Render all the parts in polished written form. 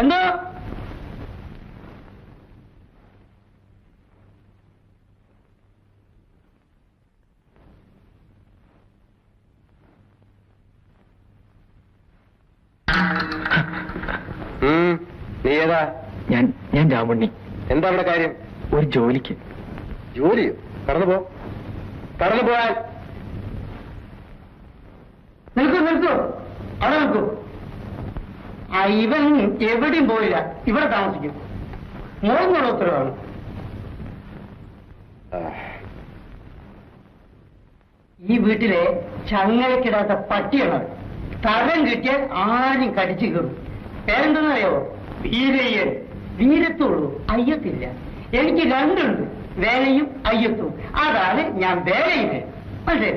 എന്തോ നീ ഏതാ? ഞാൻ രാമുണ്ണി. എന്താ അവിടെ കാര്യം? ഒരു ജോലിക്ക്. ജോലിയോ? കടന്നു പോയാൽ നിൽക്കൂ അവിടെ നിൽക്കൂ. ഇവൻ എവിടെയും പോയില്ല, ഇവിടെ താമസിക്കും. മോന്നുള്ള ഉത്തരവാണ്. ഈ വീട്ടിലെ ചങ്ങലക്കിടാത്ത പട്ടിയാണ്. തരം കിട്ടിയാൽ ആരും കടിച്ചു കയറും. പേരെന്തെന്നറിയോ? വീരയ്യൻ. വീരത്തുള്ളൂ, അയ്യത്തില്ല. എനിക്ക് രണ്ടുണ്ട്, വേലയും അയ്യത്തും. അതാണ് ഞാൻ വേലയില്. പക്ഷേ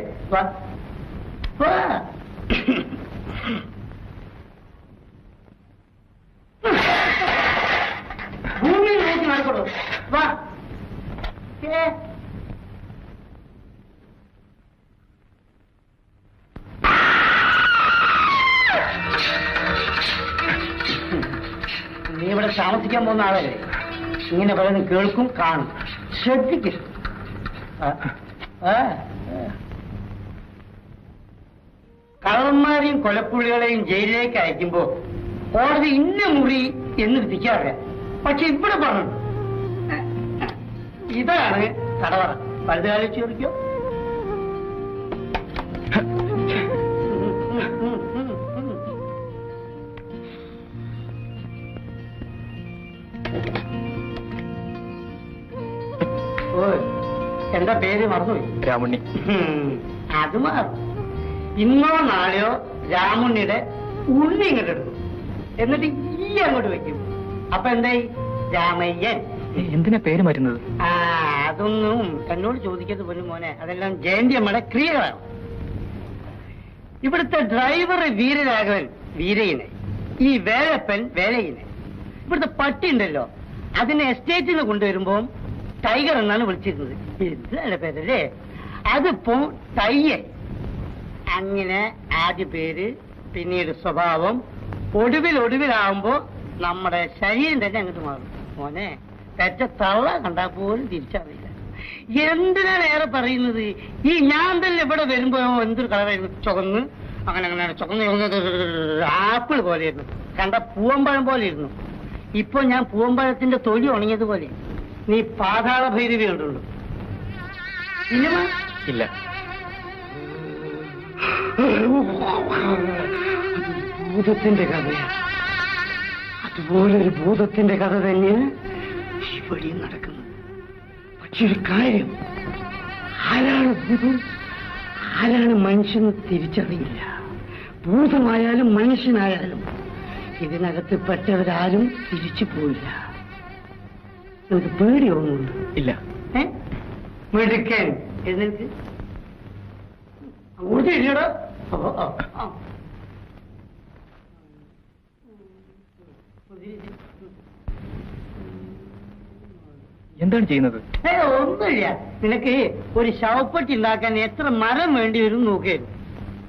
ഭൂമിയിൽ നോക്കി നടക്കണോ? വാ. നീ ഇവിടെ താമസിക്കാൻ പോകുന്ന ആളല്ലേ? ഇങ്ങനെ പറയുന്നത് കേൾക്കും, കാണും. ശ്രദ്ധിക്കും. കള്ളന്മാരെയും കൊലപ്പുള്ളികളെയും ജയിലിലേക്ക് അയക്കുമ്പോ കോടതി ഇന്ന മുറി എന്ന് വിധിക്കാറില്ല. പക്ഷെ ഇവിടെ പറഞ്ഞു ഇതാണ് തടവറ. വലുതുകാലം ചോദിക്കോ? എന്താ പേര് മറന്നുപോയി? രാമുണ്ണി. അത് മാറും. ഇന്നോ നാളെയോ രാമുണ്ണിയുടെ ഉണ്ണി ഇങ്ങോട്ട് എടുക്കും, എന്നിട്ട് ഈ അങ്ങോട്ട് വെക്കും. അപ്പൊ എന്തായി? രാമയ്യൻ. എന്തിനാ പേര് മാറ്റുന്നത്? അതൊന്നും എന്നോട് ചോദിക്കരുത് പോലും മോനെ. അതെല്ലാം ജയന്തി അമ്മയുടെ ക്രിയകളാണ്. ഇവിടുത്തെ ഡ്രൈവർ വീരരാഘവൻ വീരയിനെ, ഈ വേലപ്പൻ വേലയിനെ. ഇവിടുത്തെ പട്ടി ഉണ്ടല്ലോ, അതിനെ എസ്റ്റേറ്റിൽ നിന്ന് കൊണ്ടുവരുമ്പോ ടൈഗർ എന്നാണ് വിളിച്ചിരുന്നത്. ഇത് നല്ല പേരല്ലേ? അതിപ്പോ ടയ്യൻ. അങ്ങനെ ആദ്യ പേര്, പിന്നീട് സ്വഭാവം, ഒടുവിലാവുമ്പോ നമ്മുടെ ശരീരം തന്നെ അങ്ങോട്ട് മാറും. മോനെ, തെറ്റ തള്ള കണ്ടാൽ പോലും തിരിച്ചറിയില്ല. എന്തിനാണ് ഏറെ പറയുന്നത്? ഈ ഞാൻ തന്നെ ഇവിടെ വരുമ്പോ എന്തൊരു കളറായിരുന്നു, ചുവന്ന് അങ്ങനെ ചുവന്ന് ആപ്പിൾ പോലെയായിരുന്നു. കണ്ട പൂവമ്പഴം പോലെ ഇരുന്നു. ഇപ്പൊ ഞാൻ പൂവമ്പഴത്തിന്റെ തൊലി ഉണങ്ങിയതുപോലെ. നീ പാതാള ഭൈരവി കണ്ടുള്ളൂ? ഇല്ല. ഭൂതത്തിന്റെ കഥയാ. അതുപോലൊരു ഭൂതത്തിന്റെ കഥ തന്നെയാണ് ഇവിടെയും നടക്കുന്നത്. പക്ഷെ ഒരു കാര്യം, ആരാണ് ഭൂതം, ആരാണ് മനുഷ്യൻ തിരിച്ചറിയില്ല. ഭൂതമായാലും മനുഷ്യനായാലും ഇതിനകത്ത് പെട്ടവരാരും തിരിച്ചു പോയില്ല. എനിക്ക് പേടി തോന്നുന്നുണ്ട്. ഇല്ല. മെടുക്കൻ എഴുന്നേൽക്ക്. അങ്ങോട്ട് ഇല്ലടോ. എന്താണ് ചെയ്യുന്നത്? ഒന്നുമില്ല. നിനക്ക് ഒരു ശവപ്പെട്ടി ഉണ്ടാക്കാൻ എത്ര മരം വേണ്ടി വരും നോക്കിയായിരുന്നു.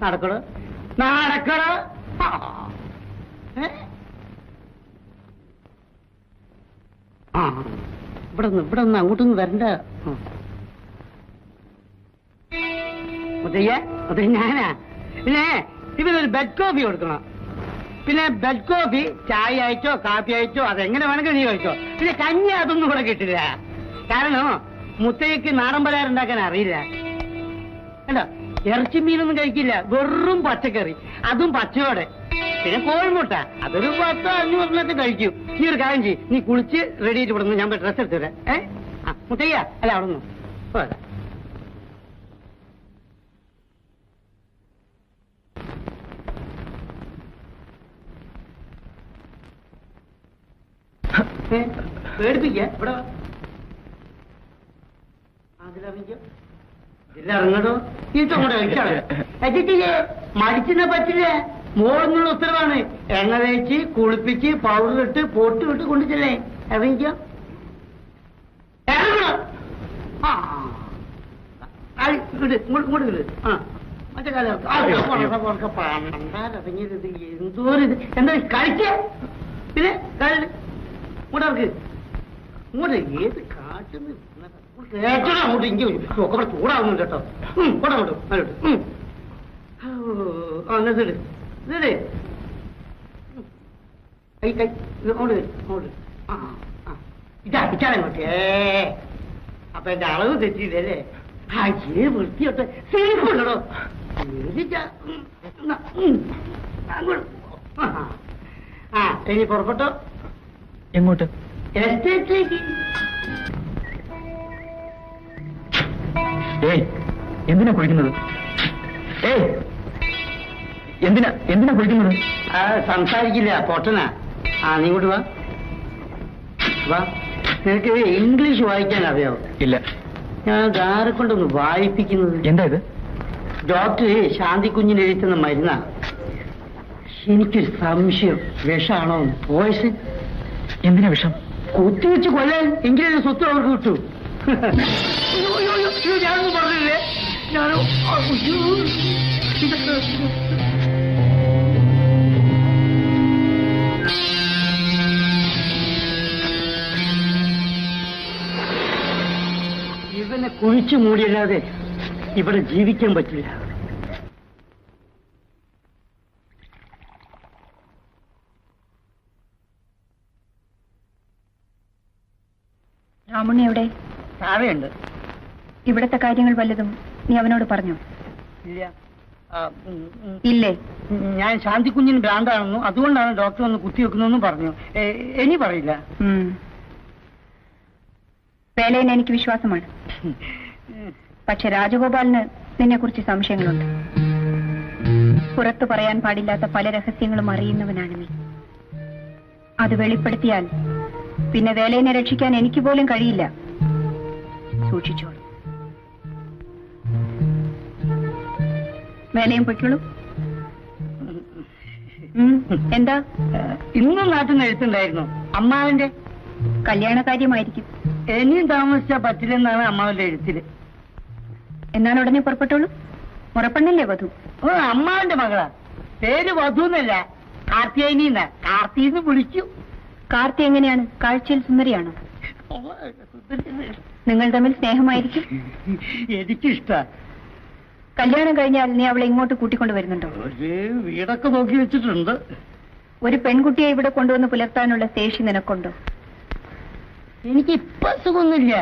നടക്കടോ. ഇവിടെ ഒന്ന് അങ്ങോട്ടൊന്നും വരണ്ട. അത് ഞാനാ. പിന്നെ ഇവനൊരു ബെഡ് കോഫി കൊടുക്കണം. പിന്നെ ബെഡ് കോഫി ചായ ആയിട്ടോ കാപ്പി ആയിട്ടോ അതെങ്ങനെ വേണമെങ്കിൽ നീ കഴിച്ചോ. പിന്നെ കഞ്ഞി അതൊന്നും ഇവിടെ കിട്ടില്ല. കാരണം മുത്തയ്ക്ക് നാടൻ പലഹാരം ഉണ്ടാക്കാൻ അറിയില്ല. കണ്ടോ, ഇറച്ചി മീനൊന്നും കഴിക്കില്ല. വെറും പച്ചക്കറി, അതും പച്ചയോടെ. പിന്നെ കോഴിമുട്ട, അതൊരു 10-5 കഴിക്കും. നീ ഒരു കാര്യം ചെയ്യും, നീ കുളിച്ച് റെഡി ആയിട്ട് വിടുന്നു. ഞാൻ ഡ്രസ് എടുത്തു തരാം. മുത്തയ്യ അല്ല, അവിടെ നിന്ന് പേടിപ്പിക്ക. ഇവിടെ അതിലിറങ്ങിക്കോ. ഇതിലിറങ്ങടോ. ഇങ്ങോട്ട് കഴിച്ചാണ് മടിച്ചിനെ പറ്റില്ല. മോളെന്നുള്ള ഉത്തരവാണ്. എണ്ണ തേച്ച് കുളിപ്പിച്ച് പൗഡർ ഇട്ട് പൊട്ട് ഇട്ട് കൊണ്ടുചല്ലേ. ഇറങ്ങിക്കോ. ഇറങ്ങണോ? ഇങ്ങോട്ട് ഇങ്ങോട്ട്. മറ്റേ കാലം എന്തോരിത്. എന്താ കഴിച്ച പിന്നെ കാലില് ഇങ്ങോട്ടർക്ക് ഇങ്ങോട്ട് ഏത് കാറ്റുന്ന കേട്ടോ അങ്ങോട്ട് ഇങ്ങനെ ഒക്കെ ഇവിടെ ചൂടാവുന്നു കേട്ടോ കൊടങ്ങോട്ട് അങ്ങോട്ട് ആ എന്നിട്ട് ഇതേ കൈ കൈ അങ്ങോട്ട് അങ്ങോട്ട് ആ ആ ഇതാ ഇച്ചാലങ്ങോട്ടേ അപ്പൊ എന്റെ അളവ് തെറ്റിയില്ലേ ആ ഏ വൃത്തിയോട്ടെ സേഫുണ്ടോ ആ ഇനി പുറപ്പെട്ടോ എങ്ങോട്ട്? എസ്റ്റേറ്റിലേക്ക്. ഏയ് എന്തിനാ കുളിക്കുന്നത്? ഏയ് എന്തിനാ കുളിക്കുന്നത്? ആ സംസാരിക്കില്ല പൊട്ടനാ. ആ നീ ഇങ്ങോട്ട് വാ വാ. നിനക്ക് ഇംഗ്ലീഷ് വായിക്കാൻ അറിയാവോ? ഇല്ല. ഞാൻ ആരെ കൊണ്ടൊന്ന് വായിപ്പിക്കുന്നത്. എന്താ ഇത്? ഡോക്ടർ ശാന്തി കുഞ്ഞിന് എഴുതുന്ന മരുന്നാ. എനിക്കൊരു സംശയം, വിഷാണോ? പോയസൻ? എന്തിനാ വിഷം? കുത്തിവെച്ച് കൊല്ലാൻ. എങ്കിലും സ്വത്ത് അവർക്ക് കിട്ടൂ. ഞാനൊന്നും പറഞ്ഞില്ലേ? ഞാനോ ഇവനെ കുഴിച്ചു മൂടിയല്ലാതെ ഇവിടെ ജീവിക്കാൻ പറ്റില്ല. രാമുണ്ണി എവിടെ? താഴെയുണ്ട്. ഇവിടത്തെ കാര്യങ്ങൾ വല്ലതും നീ അവനോട് പറഞ്ഞോ? ഇല്ല. ഇല്ലേ? ഞാൻ ശാന്തി കുഞ്ഞിന് ഭ്രാന്താണെന്നും അതുകൊണ്ടാണ് ഡോക്ടർ ഒന്ന് കുത്തിവെക്കുന്നതെന്നും പറഞ്ഞു. ഇനി പറയില്ല. വേലയിൽ എനിക്ക് വിശ്വാസമാണ്. പക്ഷെ രാജഗോപാലിന് നിന്നെ കുറിച്ച് സംശയങ്ങളുണ്ട്. പുറത്തു പറയാൻ പാടില്ലാത്ത പല രഹസ്യങ്ങളും അറിയുന്നവനാണ് നീ. അത് വെളിപ്പെടുത്തിയാൽ പിന്നെ വേലയെ രക്ഷിക്കാൻ എനിക്ക് പോലും കഴിയില്ല. സൂക്ഷിച്ചോളൂ. വേലയും പൊയ്ക്കോളൂ. എന്താ? ഇന്നും നാട്ടിൽ നിന്ന് എഴുത്തുണ്ടായിരുന്നു. അമ്മാവന്റെ കല്യാണ കാര്യമായിരിക്കും. ഇനിയും താമസിച്ചാൽ പറ്റില്ലെന്നാണ് അമ്മാവന്റെ എഴുത്തില്. എന്നാൽ ഉടനെ പുറപ്പെട്ടോളൂ. മുറപ്പെണ്ണല്ലേ വധു? അമ്മാവന്റെ മകളാ. പേര് വധു എന്നല്ല, കാർത്തിയായിനി എന്നാ. കാർത്തിന്ന് വിളിച്ചു. കാർത്തി എങ്ങനെയാണ്? കാഴ്ചയിൽ സുന്ദരിയാണോ? നിങ്ങൾ തമ്മിൽ സ്നേഹമായിരിക്കും. എനിക്കിഷ്ട. കല്യാണം കഴിഞ്ഞാൽ നീ അവളെ ഇങ്ങോട്ട് കൂട്ടിക്കൊണ്ടു വരുന്നുണ്ടോ? വീടൊക്കെ നോക്കി വെച്ചിട്ടുണ്ട്. ഒരു പെൺകുട്ടിയെ ഇവിടെ കൊണ്ടുവന്ന് പുലർത്താനുള്ള ശേഷി നിനക്കുണ്ടോ? എനിക്കിപ്പോ സുഖമൊന്നുമില്ല.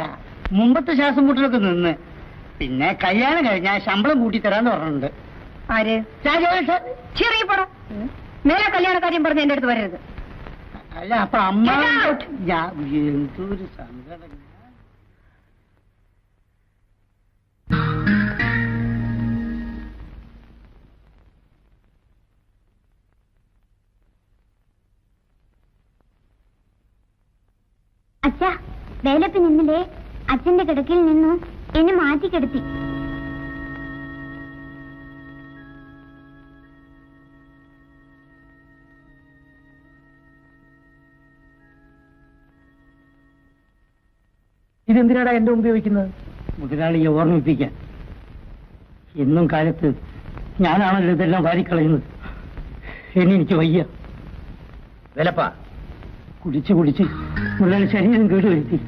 മുമ്പത്തെ ശ്വാസം മുട്ടലൊക്കെ നിന്ന്. പിന്നെ കല്യാണം കഴിഞ്ഞാൽ ശമ്പളം കൂട്ടിത്തരാന്ന് പറഞ്ഞിട്ടുണ്ട്. ആര്? ചെറിയ പടം. മേലെ കല്യാണ കാര്യം പറഞ്ഞ് എന്റെ അടുത്ത് വരരുത്. അല്ല അപ്പൊ അമ്മ എന്തൊരു സങ്കടം. അച്ഛാ, വേലപ്പ് നിന്നില്ലേ? അച്ഛന്റെ കിടക്കിൽ നിന്നു എന്നെ മാറ്റി കിടത്തി. ഇതെന്തിനാടാ എന്റെ മുമ്പ് വയ്ക്കുന്നത്? മുതലാളിയെ ഓർമ്മിപ്പിക്കാൻ. ഇന്നും കാലത്ത് ഞാനാണല്ലോ ഇതെല്ലാം വാരിക്കളയുന്നത്. ഇനി എനിക്ക് വയ്യ. വിലപ്പാ കുടിച്ച് കുടിച്ച് മുതലാളി ശരീരം കേടുവരുത്തി.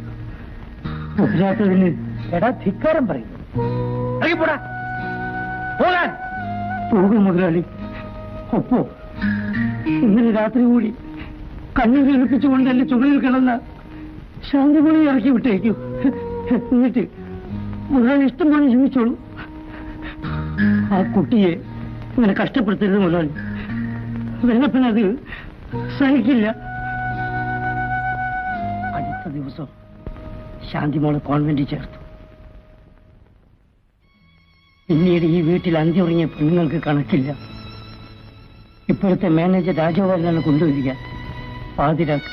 മുതലാത്തതിന് എടാ ധിക്കാരം പറയുന്നു. ഇറങ്ങിപ്പോടാ. പോകാൻ പോകും മുതലാളി. ഒപ്പോ ഇന്നലെ രാത്രി കൂടി കണ്ണീർ ഒലിപ്പിച്ചുകൊണ്ട് എന്റെ ചുമലിൽ കിടന്ന ശാന്തിമണി ഇറക്കി വിട്ടേക്കൂ. എന്നിട്ട് മുതലാളി ഇഷ്ടം പോലെ ജീവിച്ചോളൂ. ആ കുട്ടിയെ ഇങ്ങനെ കഷ്ടപ്പെടുത്തരുത് മുതലാളി. വെള്ളപ്പനത് സഹിക്കില്ല. അടുത്ത ദിവസം ശാന്തിമോളെ കോൺവെന്റിൽ ചേർത്തു. പിന്നീട് ഈ വീട്ടിൽ അന്തിയുറങ്ങിയ പെണ്ണുങ്ങൾക്ക് കണക്കില്ല. ഇപ്പോഴത്തെ മാനേജർ രാജഗോപാലിനെ കൊണ്ടുവരിക. പാതിരാക്ക്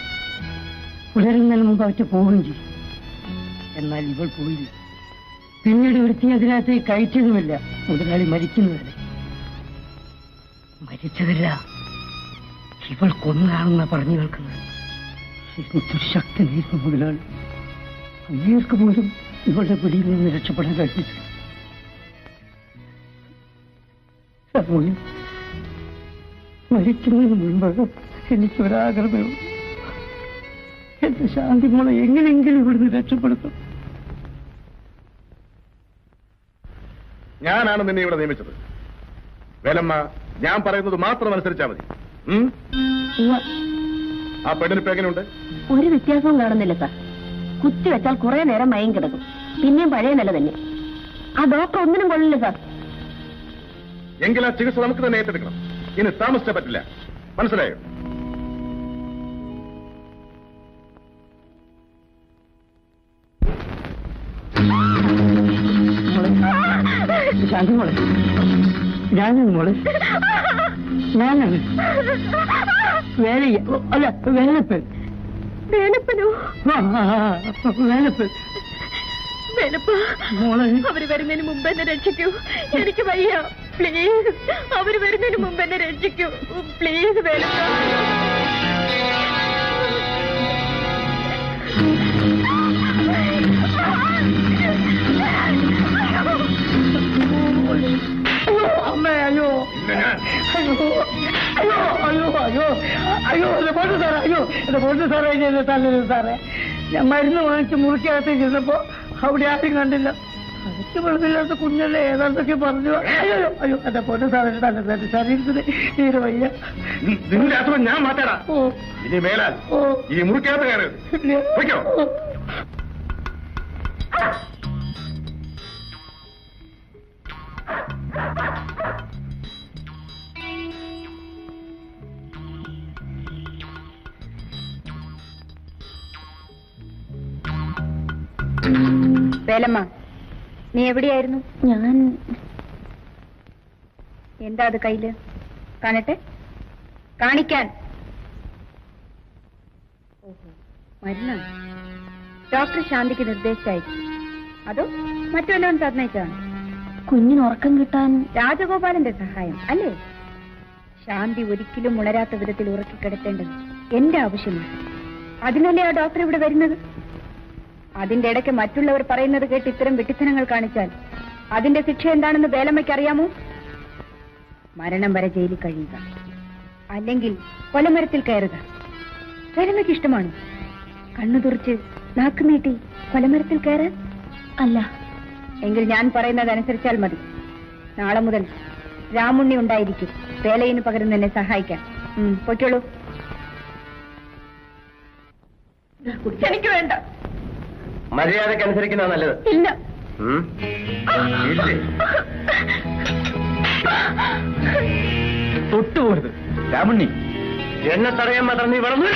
പുലരുന്നതിന് മുമ്പ് അവറ്റ് പോവുകയും ചെയ്യും. എന്നാൽ ഇവൾ പോയില്ല. പിന്നീട് ഒരുത്തി അതിനകത്ത് കയറ്റിയതുമില്ല. മുതലാളി മരിക്കുന്നതല്ലേ. മരിച്ചതല്ല, ഇവൾ കൊന്നതാണെന്നാ പറഞ്ഞു കേൾക്കുന്നത്. എനിക്കൊരു ശക്തനായിരുന്നു മുതലാളി. അങ്ങേർക്ക് പോലും ഇവളുടെ പിടിയിൽ നിന്ന് രക്ഷപ്പെടാൻ കഴിഞ്ഞിട്ടില്ല. മരിക്കുന്നതിന് മുൻപ് എനിക്കൊരാഗ്രഹമേ എന്റെ ശാന്തി മോളെ എങ്ങനെയെങ്കിലും ഇവിടുന്ന് രക്ഷപ്പെടുത്തും. ഞാനാണ് നിന്നെ ഇവിടെ നിയമിച്ചത്. വേലമ്മ, ഞാൻ പറയുന്നത് മാത്രം അനുസരിച്ചാ മതി. ആ പെണ്ണിന് ഇപ്പൊ എങ്ങനെയുണ്ട്? ഒരു വ്യത്യാസവും കാണുന്നില്ല സാർ. കുത്തിവെച്ചാൽ കുറെ നേരം മയം കിടക്കും, പിന്നെയും പഴയ നില തന്നെ. ആ ഡോക്ടർ ഒന്നിനും കൊള്ളില്ല സാർ. എങ്കിൽ ആ ചികിത്സ നമുക്ക് തന്നെ ഏറ്റെടുക്കണം. ഇനി താമസിച്ചാൽ പറ്റില്ല. മനസ്സിലായോ? ശാന്തി മോളെ, ഞാനാണ് മോളെ, ഞാനാണ് വേലയ്യ. അല്ല, വേലപ്പൻ. വേലപ്പനോ? വേലപ്പൻ. വേലപ്പ, മോളെ, അവര് വരുന്നതിന് മുമ്പ് എന്നെ രക്ഷിക്കൂ. എനിക്ക് വയ്യ, പ്ലീസ്. അവര് വരുന്നതിന് മുമ്പ് എന്നെ രക്ഷിക്കൂ, പ്ലീസ് വേലപ്പ. അമ്മേ, അയ്യോ അയ്യോ അയ്യോ അയ്യോ അയ്യോ അയ്യോ എന്റെ പൊണ്ണു സാറേ, അയ്യോ എന്റെ പൊണ്ണു സാറേ, എന്നെ തല്ലരുത് സാറേ. ഞാൻ മരുന്ന് വാങ്ങിച്ച് മുറിക്കകത്ത് ചെന്നപ്പോ അവിടെ ആരും കണ്ടില്ല. അതൊക്കെ വെള്ളമില്ലാത്ത കുഞ്ഞല്ലേ, ഏതാണ്ടൊക്കെ പറഞ്ഞു. അയ്യോ അയ്യോ എന്റെ പൊണ്ണു സാറേ, തന്നെ ശരീരത്തിന് തീരെ വയ്യ. നിന്റെ അസുഖം ഞാൻ മാറ്റാടാ. ഓ ഇനി മേലാൽ ഓ ഈ മുറിക്കകത്ത് കയറരുത്. വയ്ക്കോ. വേലമ്മ, നീ എവിടെയായിരുന്നു? ഞാൻ. എന്താ അത് കയ്യില്? കാണട്ടെ, കാണിക്കാൻ. ഓഹോ, മരുന്നാണ്. ഡോക്ടർ ശാന്തിക്ക് നിർദ്ദേശിച്ചായിരിക്കും. അതോ മറ്റുവല്ലവൻ തന്നേച്ചാണ്? കുഞ്ഞിന് ഉറക്കം കിട്ടാൻ രാജഗോപാലന്റെ സഹായം അല്ലേ? ശാന്തി ഒരിക്കലും ഉണരാത്ത വിധത്തിൽ ഉറക്കിക്കിടത്തേണ്ടത് എന്റെ ആവശ്യമാണ്. അതിനല്ലേ ആ ഡോക്ടർ ഇവിടെ വരുന്നത്? അതിന്റെ ഇടയ്ക്ക് മറ്റുള്ളവർ പറയുന്നത് കേട്ട് ഇത്തരം വെട്ടിത്തനങ്ങൾ കാണിച്ചാൽ അതിന്റെ ശിക്ഷ എന്താണെന്ന് വേലമ്മയ്ക്ക് അറിയാമോ? മരണം വരെ ജയിലിൽ കഴിയുക, അല്ലെങ്കിൽ കൊലമരത്തിൽ കയറുക. വേലമ്മയ്ക്ക് ഇഷ്ടമാണോ കണ്ണു തുറച്ച് നാക്ക് നീട്ടി കൊലമരത്തിൽ കയറാൻ? അല്ല. എങ്കിൽ ഞാൻ പറയുന്നത് അനുസരിച്ചാൽ മതി. നാളെ മുതൽ രാമുണ്ണി ഉണ്ടായിരിക്കും വേലയിന് പകരം എന്നെ സഹായിക്കാൻ. പൊയ്ക്കോളൂ. എനിക്ക് വേണ്ട. മര്യാദക്ക് അനുസരിക്കുന്ന നല്ലത്. ഇല്ല. തൊട്ടുപോരുത് രാമുണ്ണി. എന്നെ തടയാൻ മാത്രം നീ വളർന്നു.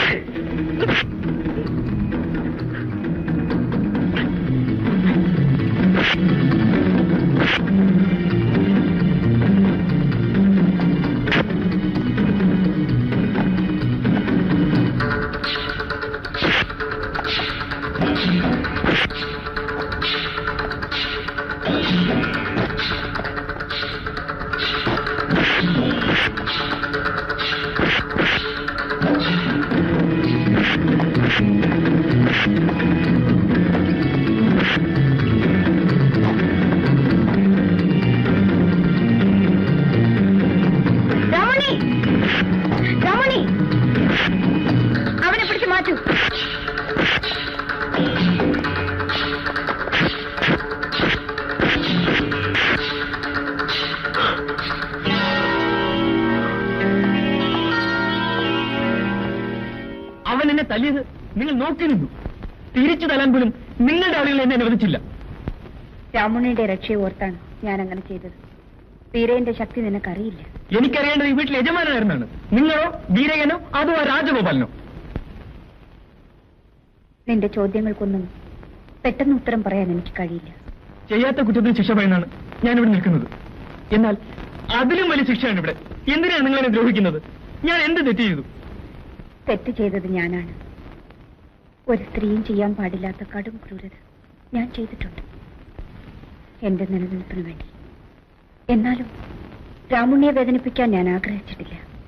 അവൻ എന്നെ തല്ലിയത് നിങ്ങൾ നോക്കി നിന്നു. തിരിച്ചു തല്ലാൻ പോലും നിങ്ങളുടെ ആളുകൾ എന്നെ അനുവദിച്ചില്ല. രാമുണ്ണിയുടെ രക്ഷയെ ഓർത്താണ് ഞാൻ അങ്ങനെ ചെയ്തത്. വീരേന്റെ ശക്തി നിനക്കറിയില്ല. എനിക്കറിയേണ്ടത് ഈ വീട്ടിൽ യജമാനായിരുന്നാണ്. നിങ്ങളോ വീരകനോ അതോ ആ രാജഗോപാലനോ? നിന്റെ ചോദ്യങ്ങൾക്കൊന്നും പെട്ടെന്ന് ഉത്തരം പറയാൻ എനിക്ക് കഴിയില്ല. ചെയ്യാത്ത കുറ്റത്തിന് ശിക്ഷ പറയുന്നതാണ് ഞാനിവിടെ നിൽക്കുന്നത്. എന്നാൽ അതിലും വലിയ ശിക്ഷയാണ് ഇവിടെ. എന്തിനാണ് നിങ്ങളെന്നെ ദ്രോഹിക്കുന്നത്? ഞാൻ എന്ത് തെറ്റ് ചെയ്തു? തെറ്റ് ചെയ്തത് ഞാനാണ്. ഒരു സ്ത്രീയും ചെയ്യാൻ പാടില്ലാത്ത കടും ക്രൂരത ഞാൻ ചെയ്തിട്ടുണ്ട് എന്റെ നിലനിൽപ്പിന് വേണ്ടി. എന്നാലും രാമുണ്ണിയെ വേദനിപ്പിക്കാൻ ഞാൻ ആഗ്രഹിച്ചിട്ടില്ല.